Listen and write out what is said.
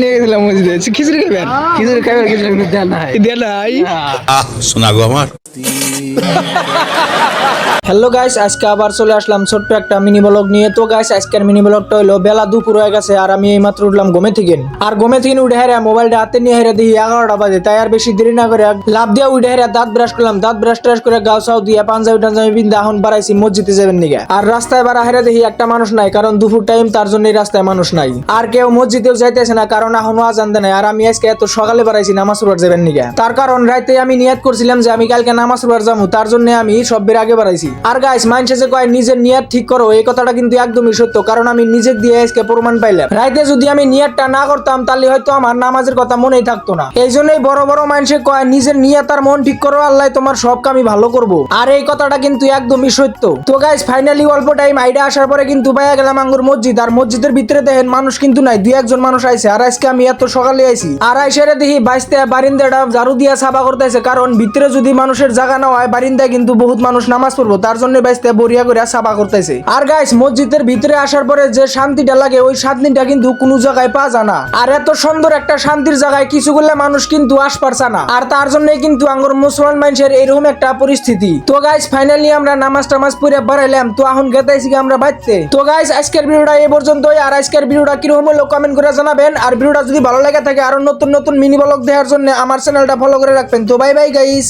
নিয়ে গেছিলাম মসজিদে খিচুড়ি খাবেন খিচুড়ি খাবার কিছু দেন নাই দেন নাই শোনা গো আমার। হ্যালো গাইস, আজকে আবার চলে আসলাম ছোট্ট একটা মিনি ব্লগ নিয়ে। তো গাইস আজকের মিনি ব্লগটা হলো বেলা দুপুর হয়ে গেছে আর আমি এইমাত্র উঠলাম ঘুমে থেকে। আর ঘুমে থেকে উঠে হেরা মোবাইলটা হাতে নিয়ে হেরা দেখি 11টা বাজে। তাই আর বেশি দেরি না করে লাভ দিয়ে উঠে হেরা দাঁত ব্রাশ করলাম। দাঁত ব্রাশ ট্রাশ করে গাও চাও দিয়ে পাঞ্জাবি টাঞ্জাবি বিন্দা এখন বাড়াইছি মসজিদে যাবেন নিগে। আর রাস্তায় বাড়া হেরা দেখি একটা মানুষ নাই, কারণ দুপুর টাইম, তার জন্যই রাস্তায় মানুষ নাই। আর কেউ মসজিদেও যাইতেছে না, কারণ এখনো আজান দেয় নাই। আর আমি আজকে এত সকালে বাড়াইছি নামাজ পড়বার যাবেন নিগে। তার কারণ রাতে আমি নিয়ত করছিলাম যে আমি কালকে নামাজ পড়বার যাবো, তার জন্য আমি সবের আগে বাড়াইছি। আর গাইস মাইন্ডসে যে কয় নিজের নিয়ত ঠিক করো, এই কথাটা কিন্তু একদমই সত্য, কারণ আমি নিজের দিয়ে আজকে প্রমাণ পাইলাম। রাতে যদি আমি নিয়তটা না করতাম তাহলে হয়তো আমার নামাজের কথা মনেই থাকতো না। এই জন্যই বড় বড় মানুষে কয় নিজের নিয়ত আর মন ঠিক করো, আল্লাহ তোমার সব কামই ভালো করবো। আর এই কথাটা কিন্তু একদমই সত্য। তো গাইস ফাইনালি অল্প টাইম আইডা আসার পরে কিন্তু পাইয়া গেলাম আঙ্গুর মসজিদ। আর মসজিদের ভিতরে দেখেন মানুষ কিন্তু নাই, দুই একজন মানুষ আইছে। আর আজকে আমি এত সকালে আইছি আর আইসারে দেখি বাইসতে বারিন্দাটা ঝাড়ু দিয়া সাফা করতেছে, কারণ ভিতরে যদি মানুষের জায়গা না হয় বারিন্দায় কিন্তু বহুত মানুষ নামাজ পড়বো, তার জন্য বাইসতে বরিয়া করে সাফা করতেছে। আর গাইস মসজিদের ভিতরে আসার পরে যে শান্তিটা লাগে ওই শান্তিটা কিন্তু কোনো জায়গায় পাওয়া যায় না। আর এত সুন্দর একটা শান্তির জায়গায় কিছু করলে মানুষ কিন্তু আস পারছে না। আর তার জন্যই কিন্তু আঙ্গুর মুসলমান মানুষের এরকম একটা পরিস্থিতি। তো গাইস ফাইনালি আমরা নামাজ টামাজ পড়ে বাড়াইলাম, তো এখন গেতাইছি আমরা বাইতে। তো গাইস আজকের ভিডিওটা এই পর্যন্তই। আর আজকের ভিডিওটা কিরকম হলো কমেন্ট করে জানাবেন। আর ভিডিওটা যদি ভালো লাগে থাকে আরো নতুন নতুন মিনি ব্লগ দেখার জন্য আমার চ্যানেলটা ফলো করে রাখবেন। তো বাই বাই গাইস।